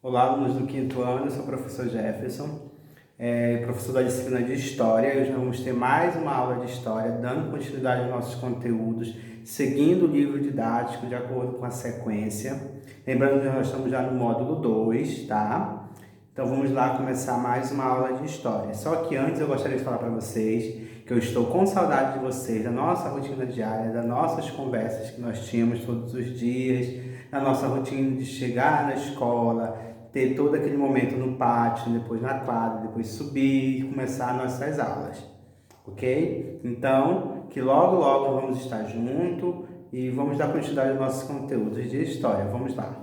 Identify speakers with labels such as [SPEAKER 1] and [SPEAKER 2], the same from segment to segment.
[SPEAKER 1] Olá, alunos do quinto ano, eu sou o professor Jefferson, professor da disciplina de História. Hoje nós vamos ter mais uma aula de História, dando continuidade aos nossos conteúdos, seguindo o livro didático de acordo com a sequência. Lembrando que nós estamos já no módulo 2, tá? Então vamos lá começar mais uma aula de História. Só que antes eu gostaria de falar para vocês que eu estou com saudade de vocês, da nossa rotina diária, das nossas conversas que nós tínhamos todos os dias, da nossa rotina de chegar na escola, ter todo aquele momento no pátio, depois na quadra, depois subir e começar nossas aulas, ok? Então, que logo vamos estar juntos e vamos dar continuidade aos nossos conteúdos de História. Vamos lá.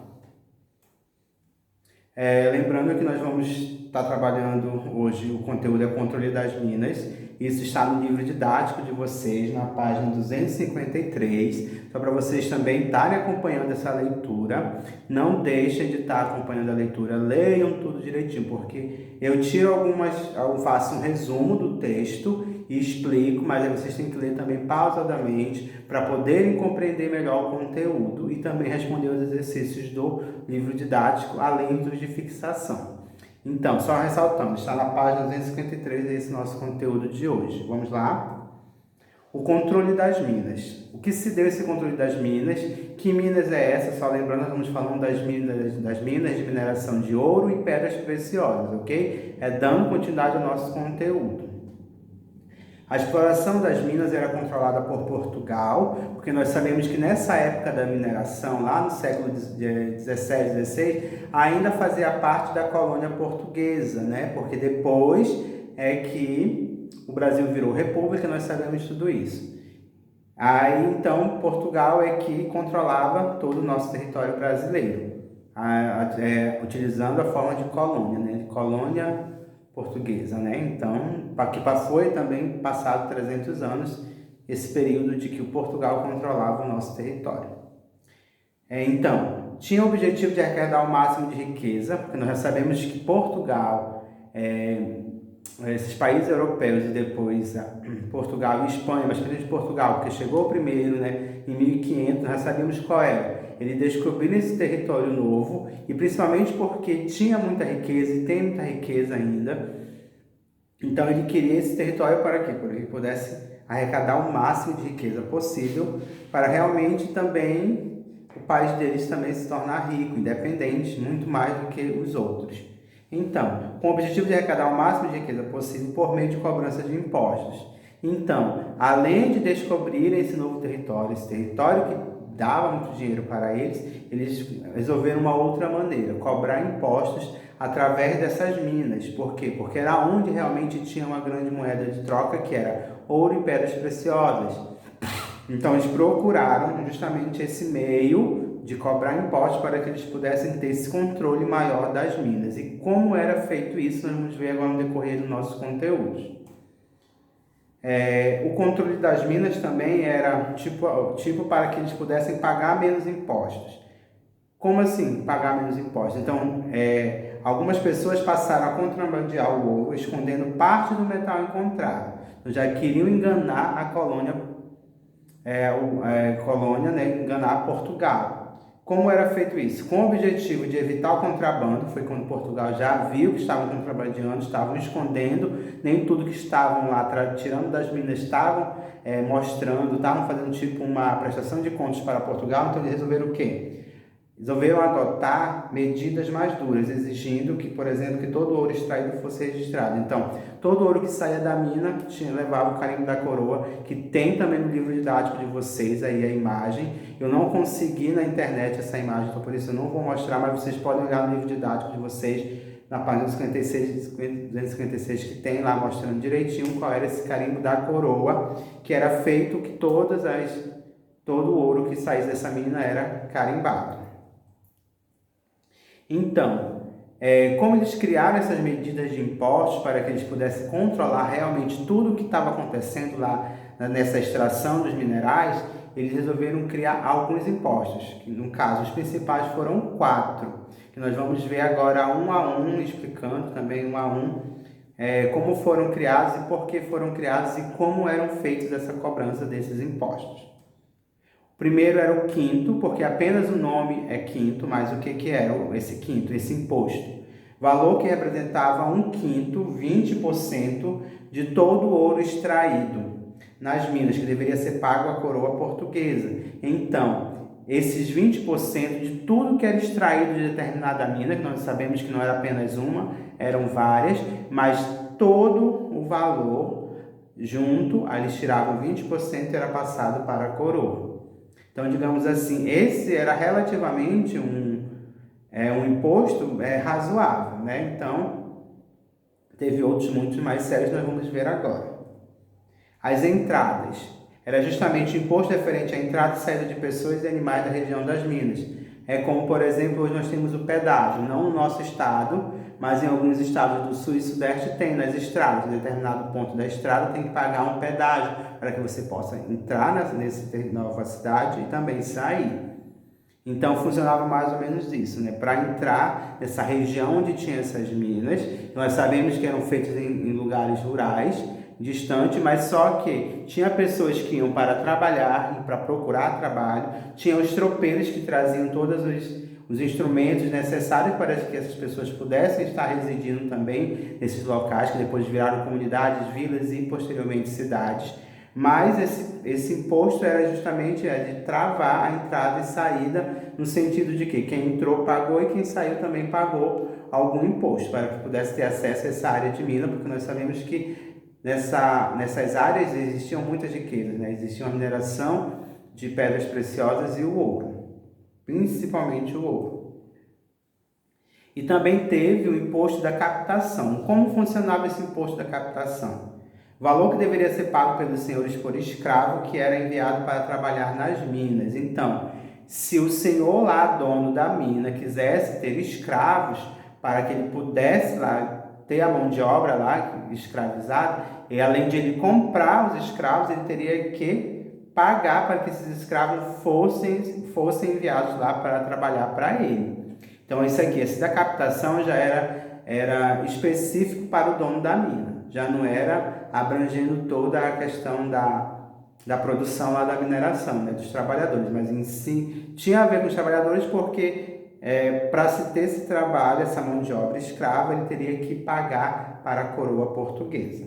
[SPEAKER 1] Lembrando que nós vamos estar trabalhando hoje, o conteúdo é controle das minas. Isso está no livro didático de vocês, na página 253. Só para vocês também estarem acompanhando essa leitura. Não deixem de estar acompanhando a leitura, leiam tudo direitinho, porque eu eu faço um resumo do texto e explico, mas aí vocês têm que ler também pausadamente para poderem compreender melhor o conteúdo e também responder os exercícios do livro didático, além dos de fixação. Então, só ressaltando, está na página 253 esse nosso conteúdo de hoje. Vamos lá? O controle das minas. O que se deu esse controle das minas? Que minas é essa? Só lembrando, nós estamos falando das minas de mineração de ouro e pedras preciosas, ok? Dando continuidade ao nosso conteúdo. A exploração das minas era controlada por Portugal, porque nós sabemos que nessa época da mineração, lá no século XVII, XVI, ainda fazia parte da colônia portuguesa, né? Porque depois é que o Brasil virou república, nós sabemos tudo isso. Aí, então, Portugal é que controlava todo o nosso território brasileiro, utilizando a forma de colônia, né? De colônia portuguesa, né? Então, que foi também passado 300 anos esse período de que o Portugal controlava o nosso território. Então, tinha o objetivo de arrecadar o máximo de riqueza, porque nós já sabemos que Portugal, esses países europeus e depois Portugal e Espanha, mas principalmente Portugal, porque chegou primeiro, né, em 1500, nós já sabíamos qual era. Ele descobriu esse território novo e principalmente porque tinha muita riqueza e tem muita riqueza ainda. Então ele queria esse território para quê? Para que ele pudesse arrecadar o máximo de riqueza possível para realmente também o país deles também se tornar rico, independente, muito mais do que os outros. Então, com o objetivo de arrecadar o máximo de riqueza possível por meio de cobrança de impostos. Então, além de descobrirem esse novo território, esse território que dava muito dinheiro para eles resolveram uma outra maneira, cobrar impostos através dessas minas. Por quê? Porque era onde realmente tinha uma grande moeda de troca, que era ouro e pedras preciosas. Então, eles procuraram justamente esse meio de cobrar impostos para que eles pudessem ter esse controle maior das minas. E como era feito isso, nós vamos ver agora no decorrer dos nossos conteúdos. O controle das minas também era tipo para que eles pudessem pagar menos impostos. Como assim pagar menos impostos? Então, algumas pessoas passaram a contrabandear o ouro, escondendo parte do metal encontrado. Então, já queriam enganar a colônia, né, enganar Portugal. Como era feito isso? Com o objetivo de evitar o contrabando, foi quando Portugal já viu que estavam contrabandeando, estavam escondendo, nem tudo que estavam lá tirando das minas estavam mostrando, estavam fazendo tipo uma prestação de contas para Portugal, então eles resolveram o quê? Resolveram adotar medidas mais duras, exigindo que, por exemplo, que todo ouro extraído fosse registrado. Então, todo ouro que saía da mina levava o carimbo da coroa, que tem também no livro didático de vocês aí a imagem. Eu não consegui na internet essa imagem, então por isso eu não vou mostrar, mas vocês podem olhar no livro didático de vocês, na página 256, que tem lá mostrando direitinho qual era esse carimbo da coroa, que era feito que todo o ouro que saísse dessa mina era carimbado. Então, como eles criaram essas medidas de impostos para que eles pudessem controlar realmente tudo o que estava acontecendo lá nessa extração dos minerais, eles resolveram criar alguns impostos, que no caso os principais foram 4, que nós vamos ver agora um a um, explicando também um a um, como foram criados e por que foram criados e como eram feitos essa cobrança desses impostos. Primeiro era o quinto, porque apenas o nome é quinto, mas o que era esse quinto, esse imposto? Valor que representava um quinto, 20% de todo o ouro extraído nas minas, que deveria ser pago à coroa portuguesa. Então, esses 20% de tudo que era extraído de determinada mina, que nós sabemos que não era apenas uma, eram várias, mas todo o valor junto, aí eles tiravam 20% e era passado para a coroa. Então, digamos assim, esse era relativamente um imposto razoável, né? Então, teve outros muitos mais sérios, nós vamos ver agora. As entradas. Era justamente o imposto referente à entrada e saída de pessoas e animais da região das minas. É como, por exemplo, hoje nós temos o pedágio, não no nosso estado, mas em alguns estados do sul e sudeste tem nas estradas. Em determinado ponto da estrada tem que pagar um pedágio para que você possa entrar nessa nova cidade e também sair. Então funcionava mais ou menos isso, né? Para entrar nessa região onde tinha essas minas, nós sabemos que eram feitas em lugares rurais, distante, mas só que tinha pessoas que iam para trabalhar e para procurar trabalho, tinha os tropeiros que traziam todos os instrumentos necessários para que essas pessoas pudessem estar residindo também nesses locais, que depois viraram comunidades, vilas e posteriormente cidades. Mas esse imposto era justamente de travar a entrada e saída, no sentido de que quem entrou pagou e quem saiu também pagou algum imposto, para que pudesse ter acesso a essa área de mina, porque nós sabemos que nessas áreas existiam muitas riquezas, né? Existia a mineração de pedras preciosas e o ouro, principalmente o ouro. E também teve o imposto da captação. Como funcionava esse imposto da captação? Valor que deveria ser pago pelos senhores por escravo que era enviado para trabalhar nas minas. Então, se o senhor lá, dono da mina, quisesse ter escravos para que ele pudesse lá ter a mão de obra lá escravizada, e além de ele comprar os escravos, ele teria que pagar para que esses escravos fossem enviados lá para trabalhar para ele. Então, isso aqui, essa da captação já era específico para o dono da mina, já não era abrangendo toda a questão da produção lá da mineração, né, dos trabalhadores, mas em si tinha a ver com os trabalhadores porque para se ter esse trabalho, essa mão de obra escrava, ele teria que pagar para a coroa portuguesa.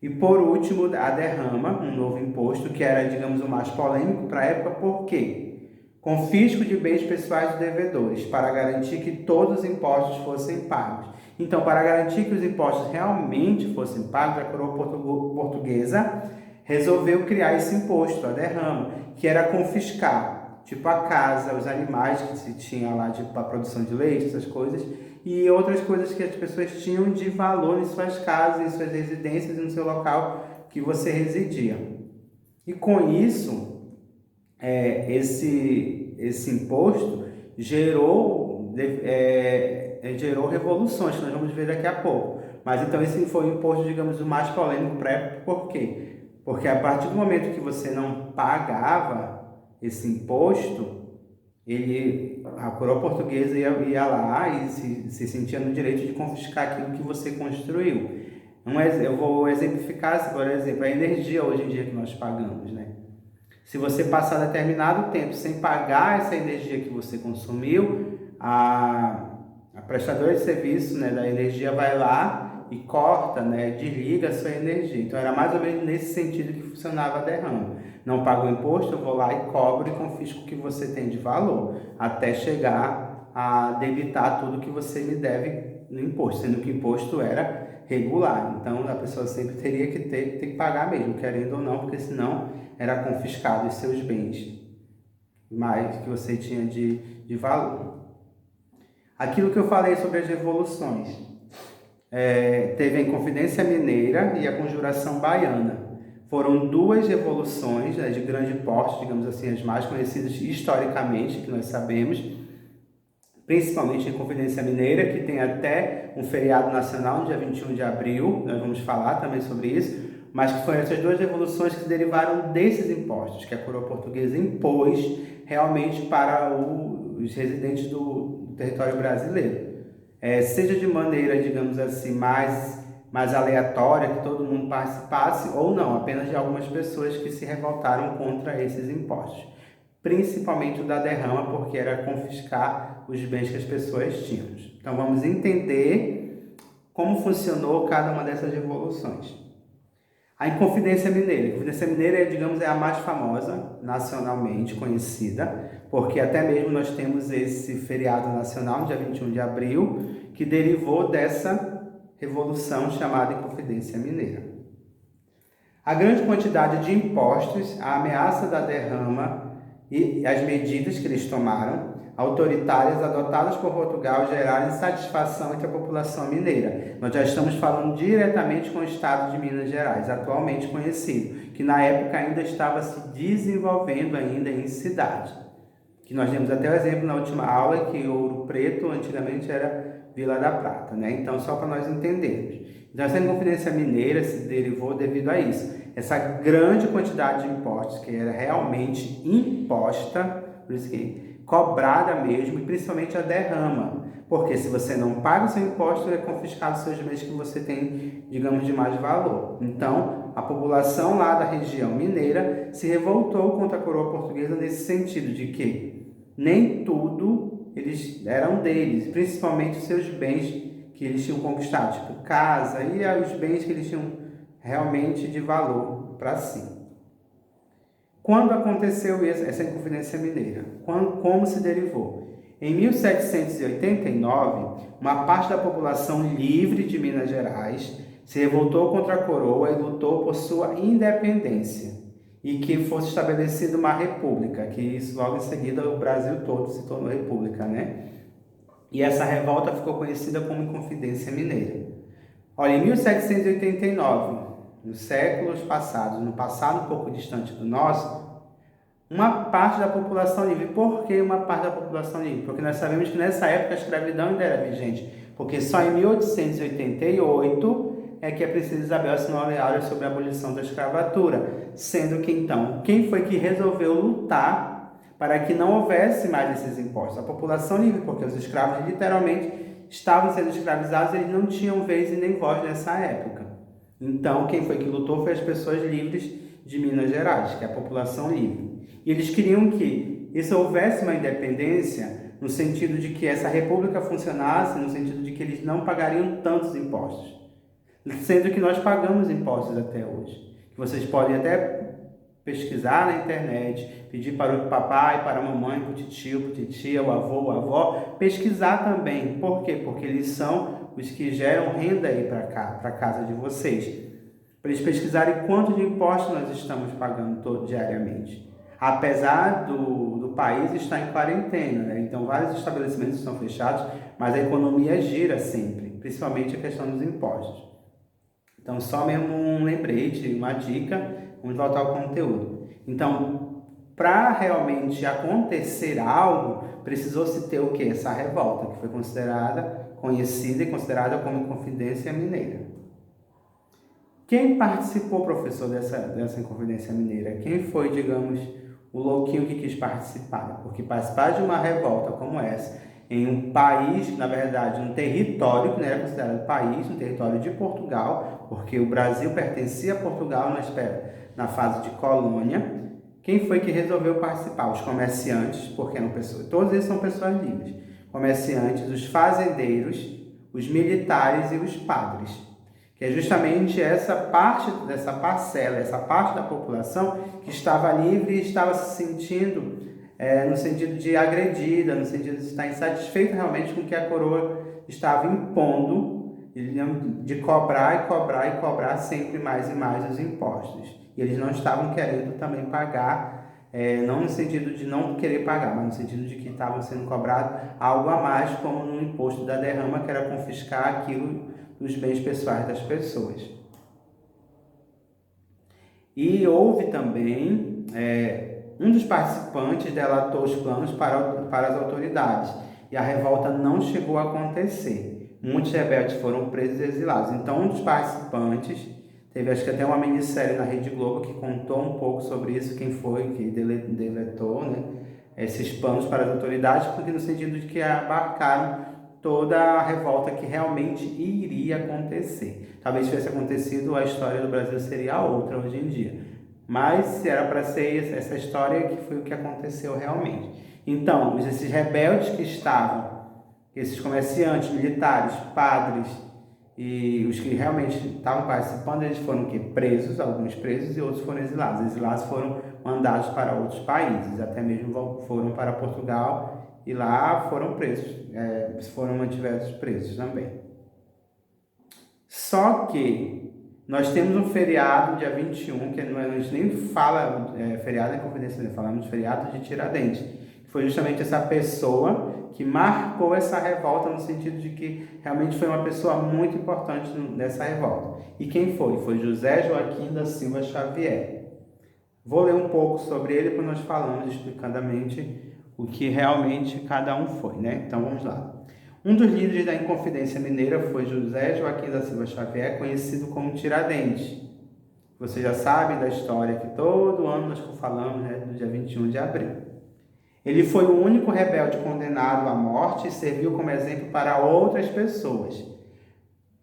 [SPEAKER 1] E por último, a derrama, um novo imposto que era, digamos, o mais polêmico para a época, por quê? Confisco de bens pessoais dos devedores, para garantir que todos os impostos fossem pagos. Então, para garantir que os impostos realmente fossem pagos, a coroa portuguesa resolveu criar esse imposto, a derrama, que era confiscar, tipo a casa, os animais que se tinha lá, tipo a produção de leite, essas coisas, e outras coisas que as pessoas tinham de valor em suas casas, em suas residências e no seu local que você residia. E com isso, esse imposto gerou revoluções, que nós vamos ver daqui a pouco. Mas então esse foi o imposto, digamos, o mais polêmico para a época. Por quê? Porque a partir do momento que você não pagava esse imposto, a coroa portuguesa ia lá e se sentia no direito de confiscar aquilo que você construiu. Eu vou exemplificar, por exemplo, a energia hoje em dia que nós pagamos, né? Se você passar determinado tempo sem pagar essa energia que você consumiu, a prestadora de serviço, né, da energia vai lá e corta, né, desliga a sua energia. Então era mais ou menos nesse sentido que funcionava a derrama. Não pago o imposto, eu vou lá e cobro e confisco o que você tem de valor, até chegar a debitar tudo que você me deve no imposto, sendo que o imposto era regular. Então a pessoa sempre teria que ter que pagar mesmo, querendo ou não, porque senão era confiscado os seus bens, mais que você tinha de valor. Aquilo que eu falei sobre as revoluções, teve a Inconfidência Mineira e a Conjuração Baiana. Foram duas revoluções, né, de grande porte, digamos assim, as mais conhecidas historicamente, que nós sabemos, principalmente a Inconfidência Mineira, que tem até um feriado nacional no dia 21 de abril, nós vamos falar também sobre isso, mas que foram essas duas revoluções que derivaram desses impostos que a coroa portuguesa impôs realmente para os residentes do território brasileiro. Seja de maneira, digamos assim, mais mais aleatória, que todo mundo participasse, ou não, apenas de algumas pessoas que se revoltaram contra esses impostos. Principalmente o da derrama, porque era confiscar os bens que as pessoas tinham. Então vamos entender como funcionou cada uma dessas revoluções. A Inconfidência Mineira. A Inconfidência Mineira, digamos, é a mais famosa, nacionalmente conhecida, porque até mesmo nós temos esse feriado nacional, no dia 21 de abril, que derivou dessa revolução chamada Inconfidência Mineira. A grande quantidade de impostos, a ameaça da derrama e as medidas que eles tomaram, autoritárias adotadas por Portugal, geraram insatisfação entre a população mineira. Nós já estamos falando diretamente com o estado de Minas Gerais, atualmente conhecido, que na época ainda estava se desenvolvendo ainda em cidade. Que nós demos até o exemplo na última aula, que Ouro Preto antigamente era Vila da Prata, né? Então, só para nós entendermos. Então, essa Inconfidência Mineira se derivou devido a isso. Essa grande quantidade de impostos que era realmente imposta, por isso que cobrada mesmo, e principalmente a derrama. Porque se você não paga o seu imposto, é confiscado os seus bens que você tem, digamos, de mais valor. Então, a população lá da região mineira se revoltou contra a coroa portuguesa nesse sentido de que nem tudo eles eram deles, principalmente os seus bens que eles tinham conquistado, tipo casa e os bens que eles tinham realmente de valor para si. Quando aconteceu essa Inconfidência Mineira? Como se derivou? Em 1789, uma parte da população livre de Minas Gerais se revoltou contra a coroa e lutou por sua independência e que fosse estabelecida uma república, que isso logo em seguida o Brasil todo se tornou república, né? E essa revolta ficou conhecida como Inconfidência Mineira. Olha, em 1789, nos séculos passados, no passado um pouco distante do nosso, uma parte da população livre. Por que uma parte da população livre? Porque nós sabemos que nessa época a escravidão ainda era vigente, porque só em 1888 é que a princesa Isabel assinou a lei sobre a abolição da escravatura, sendo que então, quem foi que resolveu lutar para que não houvesse mais esses impostos? A população livre, porque os escravos literalmente estavam sendo escravizados, eles não tinham vez e nem voz nessa época. Então, quem foi que lutou foi as pessoas livres de Minas Gerais, que é a população livre. E eles queriam que isso houvesse uma independência no sentido de que essa república funcionasse, no sentido de que eles não pagariam tantos impostos. Sendo que nós pagamos impostos até hoje. Que vocês podem até pesquisar na internet, pedir para o papai, para a mamãe, para o tio, para a titia, o avô, a avó, pesquisar também. Por quê? Porque eles são os que geram renda aí para cá, para a casa de vocês. Para eles pesquisarem quanto de imposto nós estamos pagando diariamente. Apesar do país estar em quarentena, né? Então vários estabelecimentos estão fechados, mas a economia gira sempre, principalmente a questão dos impostos. Então só mesmo um lembrete, uma dica, vamos voltar ao conteúdo. Então, para realmente acontecer algo, precisou-se ter o quê? Essa revolta, que foi conhecida e considerada como Inconfidência Mineira. Quem participou, professor, dessa Inconfidência Mineira? Quem foi, digamos, o louquinho que quis participar? Porque participar de uma revolta como essa, em um país, na verdade, um território que não era considerado país, um território de Portugal, porque o Brasil pertencia a Portugal na fase de colônia. Quem foi que resolveu participar? Os comerciantes, porque eram pessoas, todos eles são pessoas livres. Comerciantes, os fazendeiros, os militares e os padres. Que é justamente essa parte dessa parcela, essa parte da população que estava livre e estava se sentindo no sentido de agredida, no sentido de estar insatisfeita realmente com o que a coroa estava impondo, de cobrar e cobrar e cobrar sempre mais e mais os impostos. E eles não estavam querendo também pagar, não no sentido de não querer pagar, mas no sentido de que estavam sendo cobrados algo a mais, como no imposto da derrama, que era confiscar aquilo dos bens pessoais das pessoas. E houve também, um dos participantes delatou os planos para as autoridades, e a revolta não chegou a acontecer. Muitos rebeldes foram presos e exilados. Então, um dos participantes, teve acho que até uma minissérie na Rede Globo que contou um pouco sobre isso, quem foi que deletou, né, esses planos para as autoridades, porque no sentido de que abarcaram toda a revolta que realmente iria acontecer. Talvez tivesse acontecido, a história do Brasil seria outra hoje em dia. Mas era para ser essa história que foi o que aconteceu realmente. Então, esses rebeldes que estavam, esses comerciantes, militares, padres e os que realmente estavam participando, eles foram presos, alguns presos e outros foram exilados. Os exilados foram mandados para outros países, até mesmo foram para Portugal e lá foram presos, foram mantidos presos também. Só que nós temos um feriado dia 21, que a gente nem fala feriado em Confidência, falamos de feriado de Tiradentes. Foi justamente essa pessoa que marcou essa revolta, no sentido de que realmente foi uma pessoa muito importante nessa revolta. E quem foi? Foi José Joaquim da Silva Xavier. Vou ler um pouco sobre ele, depois nós falamos explicadamente o que realmente cada um foi, né? Então vamos lá. Um dos líderes da Inconfidência Mineira foi José Joaquim da Silva Xavier, conhecido como Tiradentes. Você já sabe da história que todo ano nós falamos, né, do dia 21 de abril. Ele foi o único rebelde condenado à morte e serviu como exemplo para outras pessoas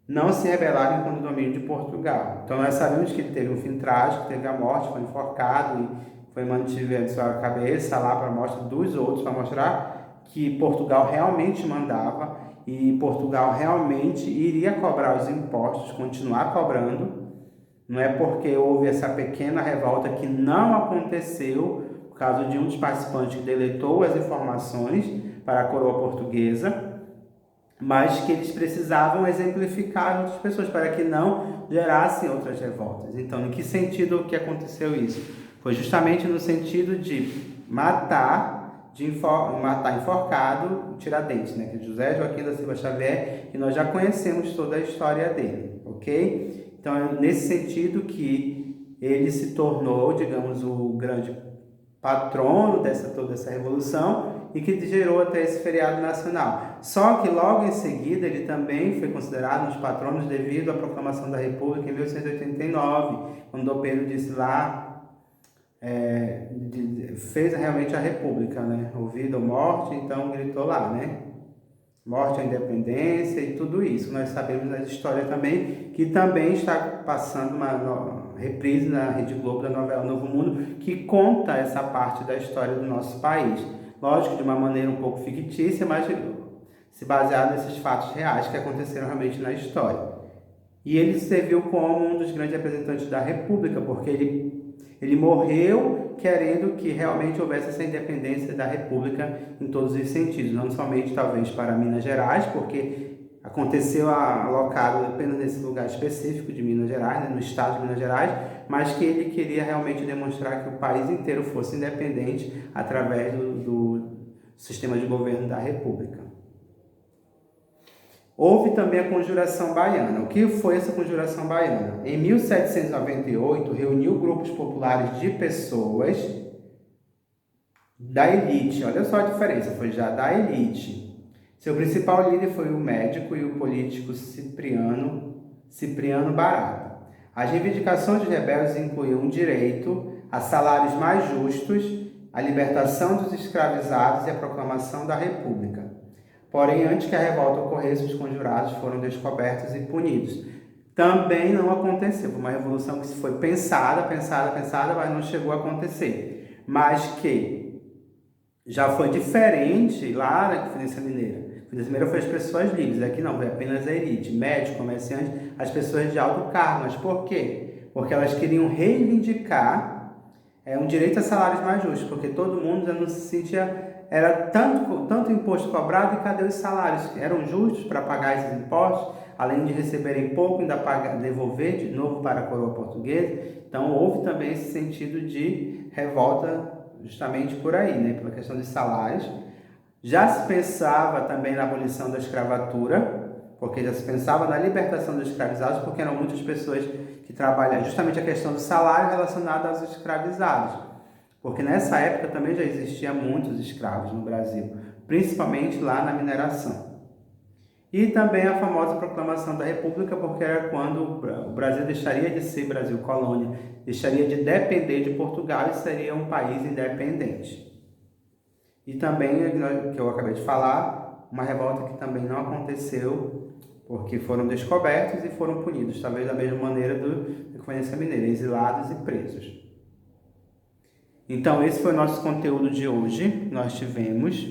[SPEAKER 1] não se rebelarem contra o domínio de Portugal. Então nós sabemos que ele teve um fim trágico, teve a morte, foi enforcado e foi mantido sua cabeça lá para a morte dos outros, para mostrar que Portugal realmente mandava e Portugal realmente iria cobrar os impostos, continuar cobrando. Não é porque houve essa pequena revolta que não aconteceu, por causa de um dos participantes que deletou as informações para a coroa portuguesa, mas que eles precisavam exemplificar outras pessoas para que não gerassem outras revoltas. Então, em que sentido que aconteceu isso? Foi justamente no sentido de matar enforcado Tiradentes, né? Que é José Joaquim da Silva Xavier, que nós já conhecemos toda a história dele, ok? Então, é nesse sentido que ele se tornou, digamos, o grande patrono toda essa revolução e que gerou até esse feriado nacional. Só que logo em seguida ele também foi considerado um dos patronos devido à proclamação da República em 1889, quando Dom Pedro disse lá, fez realmente a República, né? Ou vida ou morte, então gritou lá, né? Morte à independência e tudo isso. Nós sabemos da história também, que também está passando uma reprise na Rede Globo da novela Novo Mundo, que conta essa parte da história do nosso país. Lógico, de uma maneira um pouco fictícia, mas se baseado nesses fatos reais que aconteceram realmente na história. E ele serviu como um dos grandes representantes da República, porque ele morreu querendo que realmente houvesse essa independência da República em todos os sentidos, não somente talvez para Minas Gerais, porque aconteceu alocado apenas nesse lugar específico de Minas Gerais, né, no estado de Minas Gerais, mas que ele queria realmente demonstrar que o país inteiro fosse independente através do sistema de governo da República. Houve também a Conjuração Baiana. O que foi essa Conjuração Baiana? Em 1798, reuniu grupos populares de pessoas da elite. Olha só a diferença, foi já da elite. Seu principal líder foi o médico e o político Cipriano Barata. As reivindicações dos rebeldes incluíam o direito a salários mais justos, a libertação dos escravizados e a proclamação da República. Porém, antes que a revolta ocorresse, os conjurados foram descobertos e punidos. Também não aconteceu. Foi uma revolução que foi pensada, mas não chegou a acontecer. Mas que já foi diferente lá na Inconfidência Mineira. A Inconfidência Mineira foi as pessoas livres. Aqui não, foi apenas a elite, médico, comerciante, as pessoas de alto cargo. Mas por quê? Porque elas queriam reivindicar um direito a salários mais justos, porque todo mundo já não se sentia... Era tanto imposto cobrado e cadê os salários? Eram justos para pagar esses impostos, além de receberem pouco, ainda devolver de novo para a coroa portuguesa. Então houve também esse sentido de revolta justamente por aí, né? Pela questão dos salários. Já se pensava também na abolição da escravatura, porque já se pensava na libertação dos escravizados, porque eram muitas pessoas que trabalhavam justamente a questão do salário relacionado aos escravizados. Porque nessa época também já existia muitos escravos no Brasil, principalmente lá na mineração. E também a famosa proclamação da República, porque era quando o Brasil deixaria de ser Brasil colônia, deixaria de depender de Portugal e seria um país independente. E também, que eu acabei de falar, uma revolta que também não aconteceu, porque foram descobertos e foram punidos, talvez da mesma maneira da Inconfidência Mineira, exilados e presos. Então, esse foi o nosso conteúdo de hoje. Nós tivemos,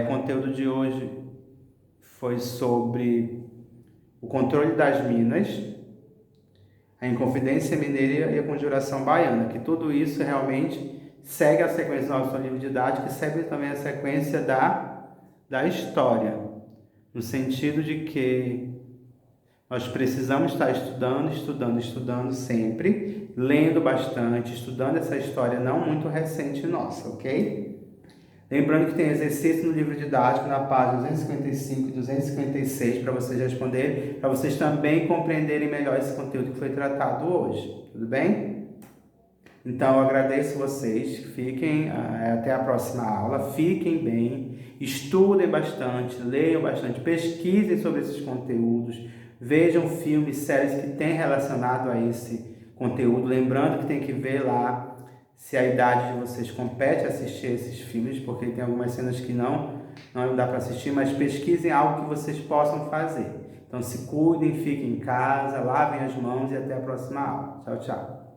[SPEAKER 1] o conteúdo de hoje foi sobre o controle das minas, a Inconfidência Mineira e a Conjuração Baiana, que tudo isso realmente segue a sequência do nosso livro didático e segue também a sequência da história, no sentido de que nós precisamos estar estudando sempre, lendo bastante, estudando essa história não muito recente nossa, ok? Lembrando que tem exercício no livro didático na página 255 e 256 para vocês responderem, para vocês também compreenderem melhor esse conteúdo que foi tratado hoje, tudo bem? Então, eu agradeço vocês, fiquem até a próxima aula, fiquem bem, estudem bastante, leiam bastante, pesquisem sobre esses conteúdos, vejam filmes, séries que têm relacionado a esse conteúdo, lembrando que tem que ver lá se a idade de vocês compete assistir esses filmes, porque tem algumas cenas que não dá para assistir, mas pesquisem algo que vocês possam fazer. Então, se cuidem, fiquem em casa, lavem as mãos e até a próxima aula. Tchau, tchau.